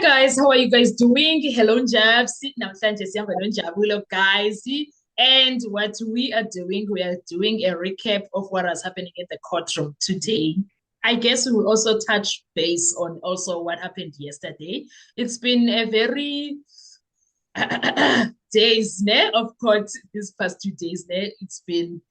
guys, how are you guys doing? Hello Njabs. Namhlanje sihamba noNjabulo guys. And what we are doing a recap of what was happening in the courtroom today. I guess we will also touch base on also what happened yesterday. It's been a very days of court these past 2 days. It's been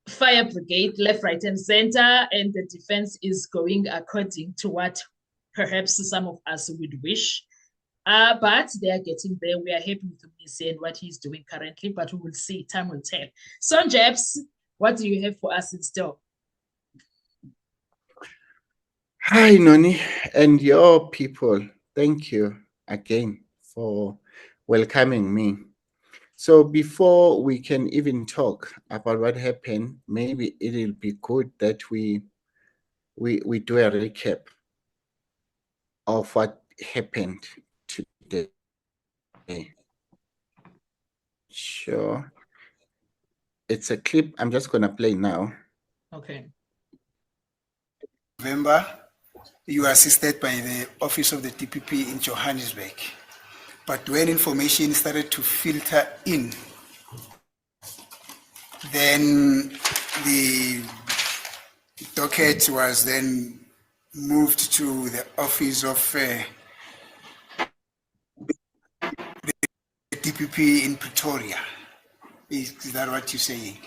fire brigade left, right, and center, and the defense is going according to what perhaps some of us would wish. But they are getting there. We are happy with Mnisi and what he's doing currently, but we will see. Time will tell. So, Njabs, what do you have for us in store? Hi, Noni, and your people. Thank you again for welcoming me. So before we can even talk about what happened, maybe it'll be good that we do a recap of what happened today. Sure. It's a clip I'm just gonna play now. Okay. November, you are assisted by the office of the DPP in Johannesburg. But when information started to filter in, then the docket was then moved to the office of the DPP in Pretoria. Is that what you're saying?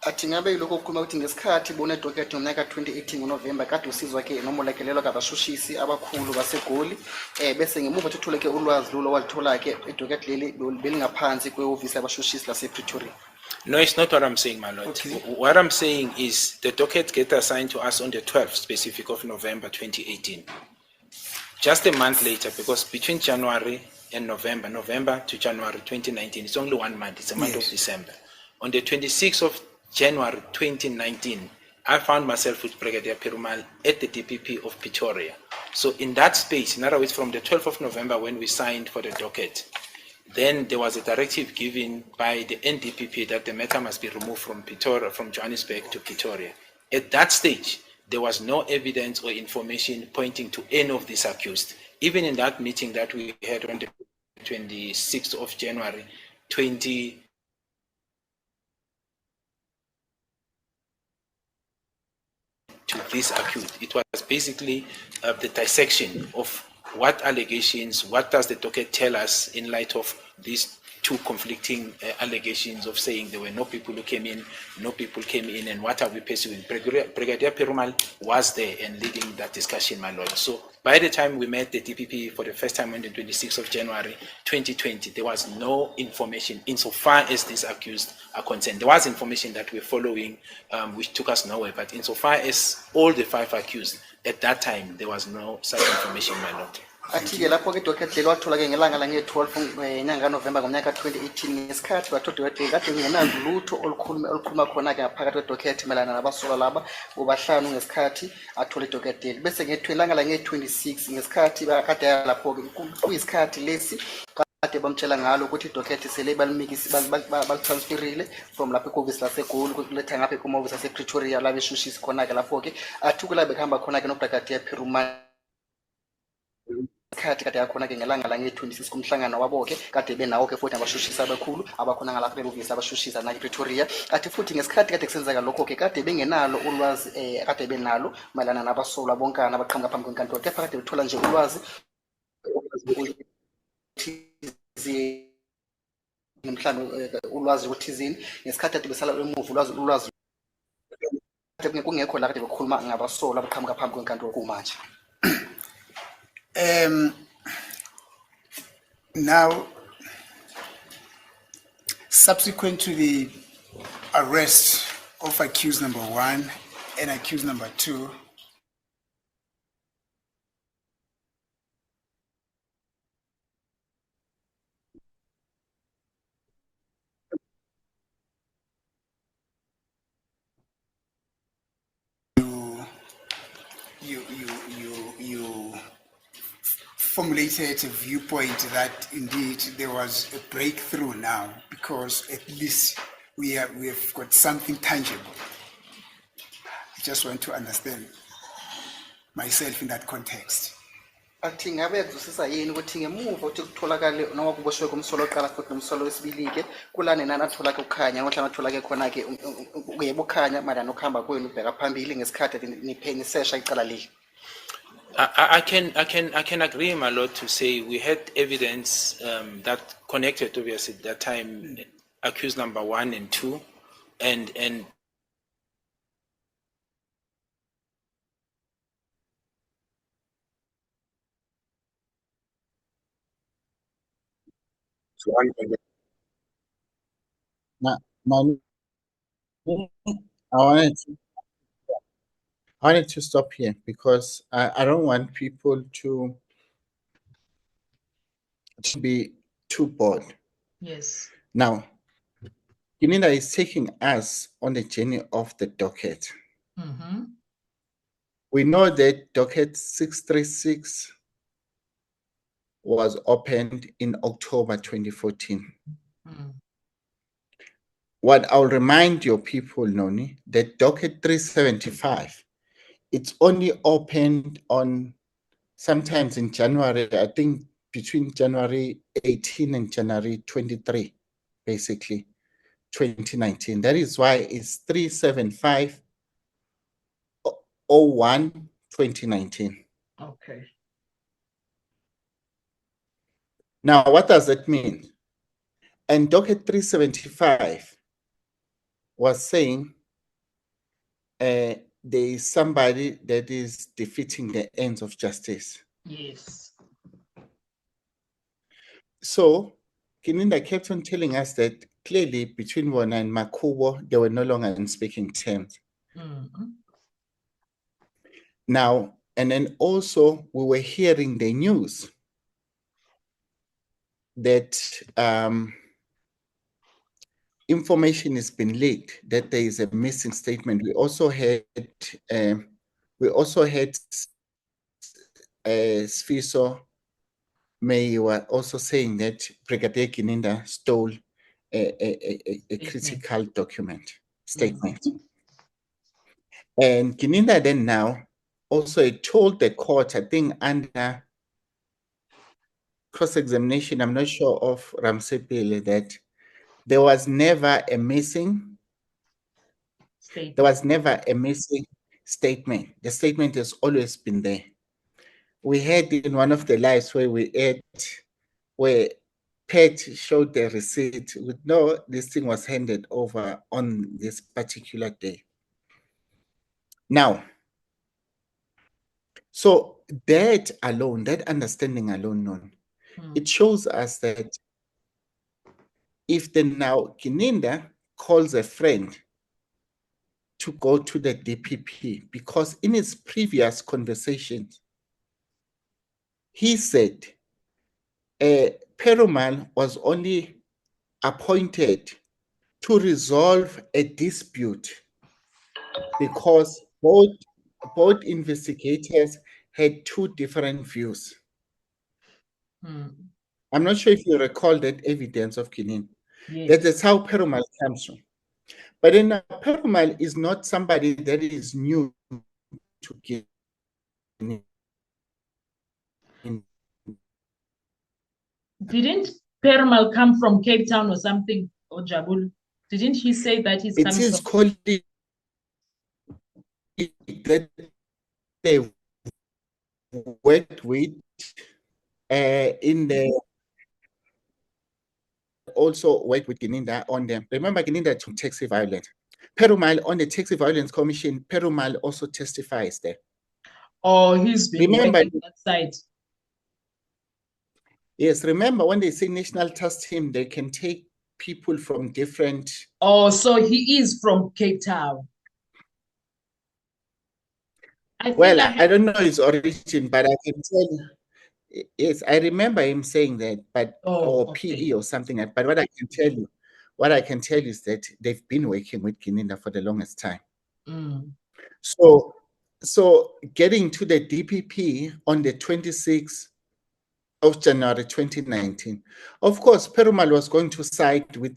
Athi ngabe yiloko ukukhuluma ukuthi ngesikhathi bona docket ngomnyaka 2018 ngoNovember kade usizwa ke nomolekelelo kabashushisi abakhulu baseGoli bese ngemuva thuthule ke ulwazi lulo walithola ke idocket leli belingaphansi kweoffice yabashushisi lasePretoria. No, it's not what I'm saying, my lord. Okay. What I'm saying is the docket get assigned to us on the 12th specific of November 2018. Just a month later, because between January and November to January 2019, it's only 1 month, it's a month of December. On the 26th of January 2019, I found myself with Brigadier Perumal at the DPP of Pretoria. So in that space, in other words, from the 12th of November when we signed for the docket, then there was a directive given by the NDPP that the matter must be removed from Pretoria, from Johannesburg to Pretoria. At that stage, there was no evidence or information pointing to any of these accused. Even in that meeting that we had on the 26th of January 2020, to this accused, it was basically the dissection of what allegations, what does the docket tell us in light of these two conflicting allegations of saying there were no people who came in, and what are we pursuing? Brigadier Perumal was there and leading that discussion, my lord. So by the time we met the DPP for the first time on the 26th of January 2020, there was no information insofar as these accused are concerned. There was information that we're following, which took us nowhere, but insofar as all the 5 accused, at that time, there was no such information, my lord. Athi ke lapho ke docket lelo wathola ke ngelanga la nge-12 nyanga November ngomnyaka 2018 ngesikhathi bathola kade ngenazi lutho olukhuluma khona ke ngaphakathi kwedocket melana nabasola laba bobahlanu ngesikhathi athola idocket leli bese ngelanga la nge-26 ngesikhathi bakade lapho ke kuyisikhathi lesi kade bamtshela ngalo ukuthi idocket sele balimikisi balitransferile from lapho eoffice laseGoli ukuletha ngapha eoffice lasePretoria la beshushisi khona ke lapho ke athi kula behamba khona ke noBrigadier Perumal khathi kade yakhona ke ngelanga la nge-26 kumhlangano wabo ke kade benawo ke futhi abashushisi abakhulu abakhona ngalapha eoffice abashushisa na ePretoria athi futhi ngesikhathi kade kusenzeka lokho ke kade bengenalo ulwazi kade benalo mayelana nabasola bonkana abaqhamuka phambi kwenkantolo kepha kade bethola nje ulwazi mhlawumbe ulwazi othizini ngesikhathi kade besala emuva ulwazi kungekho la kade bekhuluma ngabasola abaqhamuka phambi kwenkantolo kumanje. Now, subsequent to the arrest of accused number 1 and accused number 2, you formulated a viewpoint that indeed there was a breakthrough now because at least we have got something tangible. I just want to understand myself in that context. athi ngabe yakuzwisisa yini ukuthi ngemuva ukuthi kutholakale noma kuboshwe kumsolo oqala futhi nomsolo wesibili-ke kulane nani atholake ukukhanya ngohlanga atholake khona-ke yebo ukhanya mayelana nokuhamba kwenu ubheka phambili ngesikhathi nisesha icala leli. I can agree, my lord, to say we had evidence that connected, obviously, at that time, accused number 1 and 2, and Now, I wanted to stop here because I don't want people to be too bored. Yes. Now, Gininda is taking us on the journey of the docket. Mm-hmm. We know that docket 636 was opened in October 2014. Mm. What I'll remind your people, Noni, that docket 375, it's only opened on sometimes in January, I think between January 18 and January 23, basically, 2019. That is why it's 375/01/2019. Okay. Now, what does that mean? And docket 375 was saying there is somebody that is defeating the ends of justice. Yes. So Gininda kept on telling us that clearly between Bona and Makubo, they were no longer in speaking terms. Mm-hmm. Now, and then also we were hearing the news that information has been leaked that there is a missing statement. We also had Sfiso May were also saying that Brigadier Gininda stole a critical document statement. Mm-hmm. And Gininda then now also told the court, I think under cross-examination, I'm not sure of Ramsepile, that there was never a missing statement. There was never a missing statement. The statement has always been there. We had in one of the lives where we ate, where Pat showed the receipt with no, this thing was handed over on this particular day. Now, so that alone, that understanding alone, it shows us that if then now Gininda calls a friend to go to the DPP, because in his previous conversations, he said Perumal was only appointed to resolve a dispute because both investigators had two different views. I'm not sure if you recall that evidence of Gininda. Yes. That's how Perumal comes from. But then Perumal is not somebody that is new to Gininda. Didn't Perumal come from Cape Town or something, or Jabul? Didn't he say that he's coming It is from? called that they worked with in the also worked with Gininda on them. Remember Gininda to taxi violence. Perumal on the Taxi Violence Commission, Perumal also testifies there. Oh, he's been working that side. Yes, remember when they say National Task Team, they can take people from different. Oh, so he is from Cape Town. I don't know his origin, but I can tell you. Yes, I remember him saying that, but or PE or something. But what I can tell you is that they've been working with Gininda for the longest time. So getting to the DPP on the 26th of January 2019, of course, Perumal was going to side with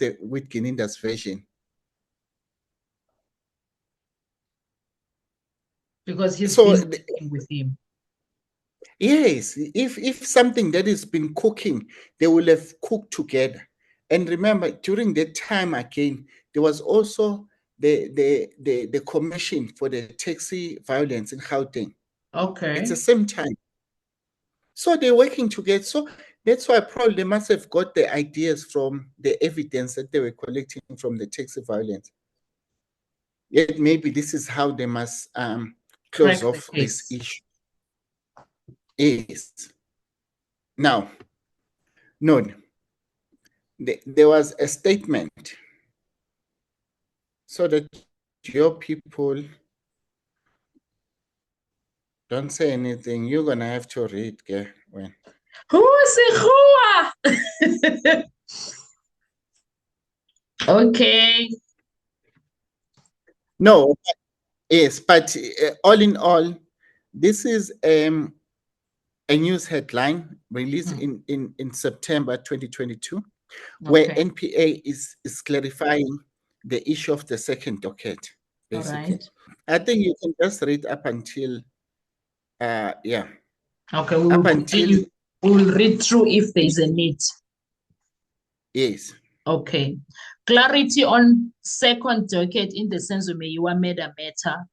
Gininda's version. Because he's been working with him. Yes, if something that has been cooking, they will have cooked together. And remember, during that time again, there was also the commission for the taxi violence in Gauteng. Okay. It's the same time. So they're working together. So that's why probably they must have got the ideas from the evidence that they were collecting from the taxi violence. Yet maybe this is how they must close Crack the off this case. issue. Yes. Now, no, there was a statement so that your people don't say anything. You're gonna have to read, when. Okay. No, yes, but all in all, this is a news headline released in September 2022, where Okay. NPA is clarifying the issue of the second docket, All basically. right. I think you can just read up until, yeah. Okay, we will Up until, continue. We will read through if there is a need. yes. Okay. Clarity on second docket in the Senzo Meyiwa matter,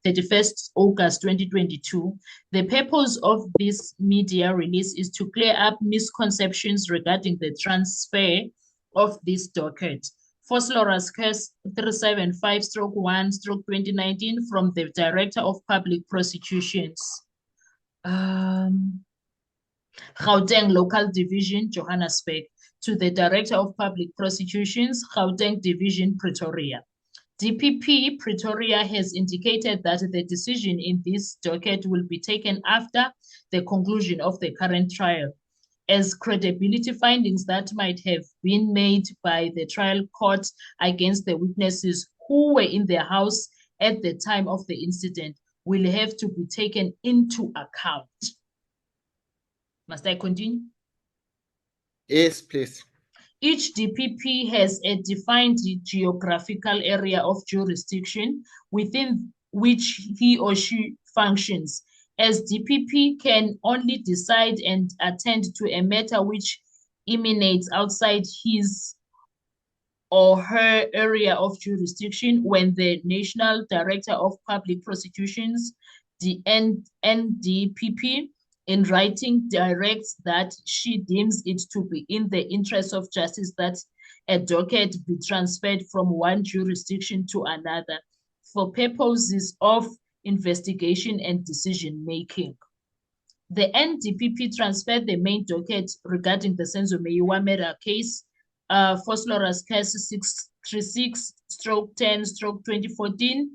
31st August 2022. The purpose of this media release is to clear up misconceptions regarding the transfer of this docket. Foslorus Case 375-1/2019 from the Director of Public Prosecutions. Gauteng Local Division, Johannesburg, to the Director of Public Prosecutions, Gauteng Division, Pretoria. DPP Pretoria has indicated that the decision in this docket will be taken after the conclusion of the current trial, as credibility findings that might have been made by the trial court against the witnesses who were in their house at the time of the incident will have to be taken into account. Must I continue? Yes, please. Each DPP has a defined geographical area of jurisdiction within which he or she functions. As DPP can only decide and attend to a matter which emanates outside his or her area of jurisdiction when the National Director of Public Prosecutions, the NDPP, in writing directs that she deems it to be in the interest of justice that a docket be transferred from one jurisdiction to another for purposes of investigation and decision-making. The NDPP transferred the main docket regarding the Senzo Meyiwa murder case, Foslorus Case 636-10-2014,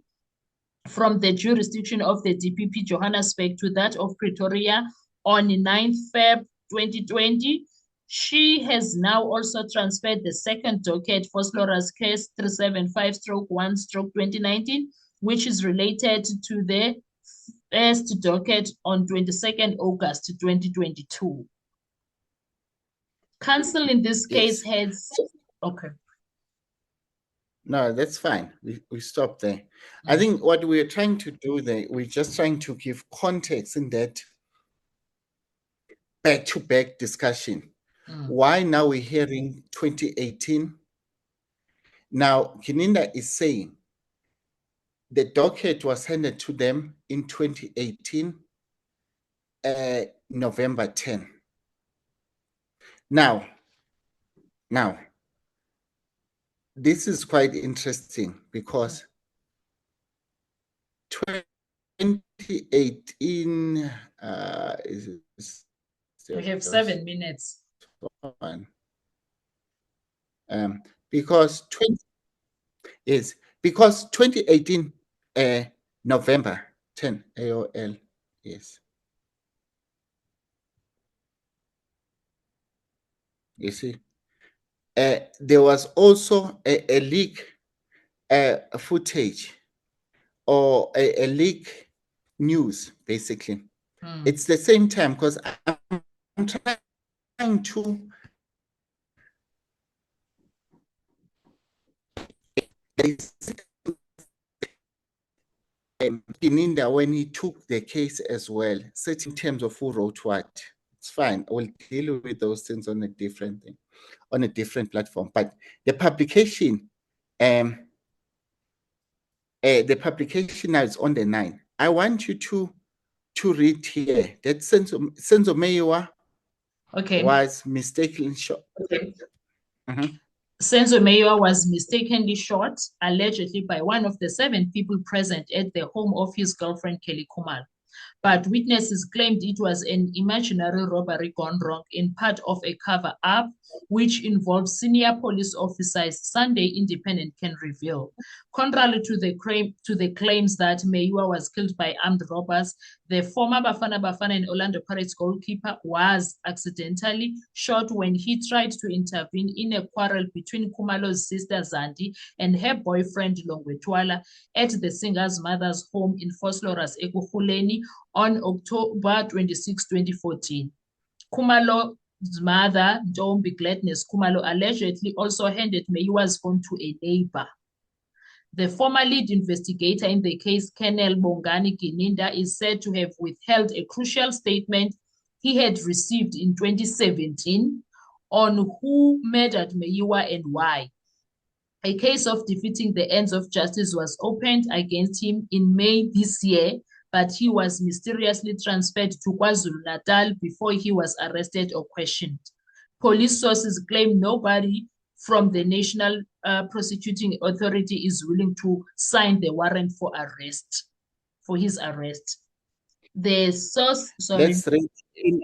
from the jurisdiction of the DPP Johannesburg to that of Pretoria on 9th Feb 2020. She has now also transferred the second docket, Foslorus Case 375-1/2019, which is related to the first docket on 22nd August 2022. Counsel in this case has, okay. No, that's fine. We stop there. I think what we're trying to do there, we're just trying to give context in that back-to-back discussion. Why now we're hearing 2018? Now, Kininda is saying the docket was handed to them in 2018, November 10. Now, this is quite interesting because 2018 we have 7 minutes. Because 2018 November 10 AOL, yes. You see, there was also a leak footage or a leak news, basically. It's the same time because I'm trying to Gininda, when he took the case as well, set in terms of who wrote what, it's fine. I will deal with those things on a different thing, on a different platform. But the publication, the publication now is on the 9th. I want you to read here that Senzo Meyiwa was mistakenly shot. Okay. Mhm. Senzo Meyiwa was mistakenly shot, allegedly by one of the 7 people present at the home of his girlfriend, Kelly Khumalo. But witnesses claimed it was an imaginary robbery gone wrong in part of a cover-up, which involved senior police officers, Sunday Independent can reveal. Contrary to the claims that Meyiwa was killed by armed robbers, the former Bafana Bafana and Orlando Pirates goalkeeper was accidentally shot when he tried to intervene in a quarrel between Khumalo's sister Zandi and her boyfriend Longwetwala at the singer's mother's home in Vosloorus, Ekurhuleni, on October 26, 2014. Khumalo's mother, Ntombi Gladness Khumalo, allegedly also handed Meyiwa's phone to a neighbor. The former lead investigator in the case, Colonel Bongani Gininda, is said to have withheld a crucial statement he had received in 2017 on who murdered Meyiwa and why. A case of defeating the ends of justice was opened against him in May this year, but he was mysteriously transferred to KwaZulu-Natal before he was arrested or questioned. Police sources claim nobody from the National Prosecuting Authority is willing to sign the warrant for his arrest. The source, sorry. Let's read in.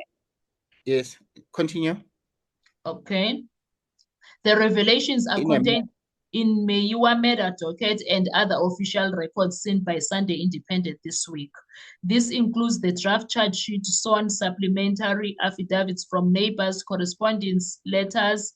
Yes, continue. Okay. The revelations are contained in Meyiwa murder docket and other official records seen by Sunday Independent this week. This includes the draft charge sheet, sworn supplementary affidavits from neighbors, correspondence letters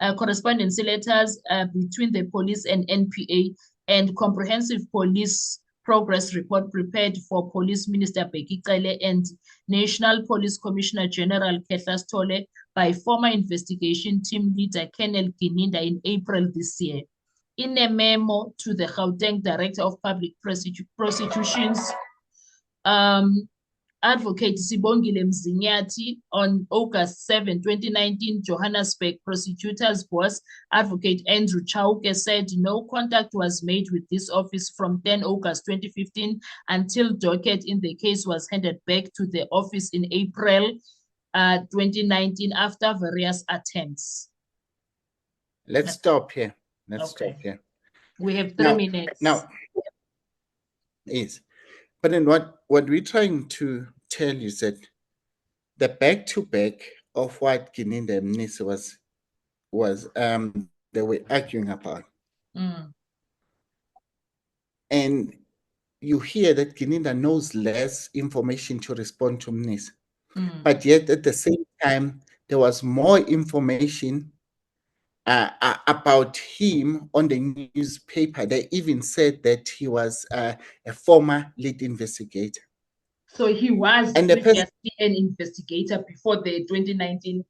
between the police and NPA, and comprehensive police progress report prepared for Police Minister Bheki Cele and National Police Commissioner General Kehla Stole by former investigation team leader Colonel Gininda in April this year. In a memo to the Gauteng Director of Public Prosecutions, Advocate Sibongile Mzinyati, on August 7, 2019, Johannesburg prosecutor's boss, Advocate Andrew Chauke, said no contact was made with this office from 10 August 2015 until docket in the case was handed back to the office in April 2019 after various attempts. Let's stop here. Let's Okay. stop here. We have 3 minutes. Now, yes. But then what we're trying to tell you is that the back-to-back of what Gininda and Mnisi was they were arguing about. And you hear that Gininda knows less information to respond to Mnisi. But yet at the same time, there was more information about him on the newspaper. They even said that he was a former lead investigator. So he was And previously an investigator before the 2019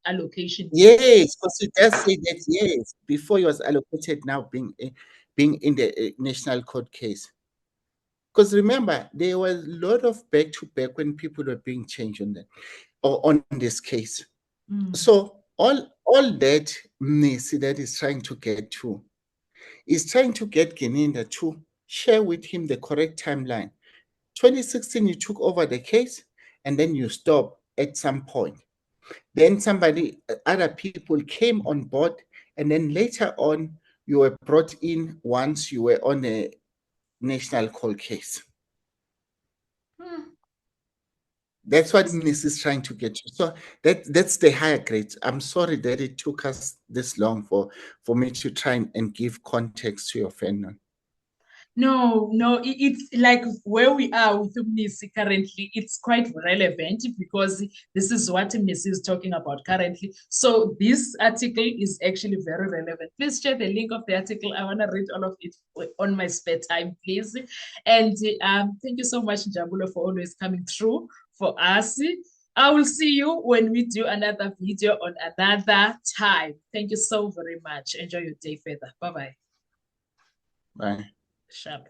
allocation. Yes, because he does say that, yes, before he was allocated, now being in the national court case. Because remember, there was a lot of back-to-back when people were being changed on that, or on this case. So all that Mnisi that is trying to get to is trying to get Gininda to share with him the correct timeline. 2016, you took over the case and then you stopped at some point. Then other people came on board, and then later on you were brought in once you were on a national court case. That's what Mnisi is trying to get you. So that's the higher grade. I'm sorry that it took us this long for me to try and give context to your phenomenon. No, it's like where we are with Mnisi currently, it's quite relevant because this is what Mnisi is talking about currently. So this article is actually very relevant. Please share the link of the article. I want to read all of it on my spare time, please. And thank you so much, Njabulo, for always coming through for us. I will see you when we do another video on another time. Thank you so very much. Enjoy your day further. Bye-bye. Bye. Sharp.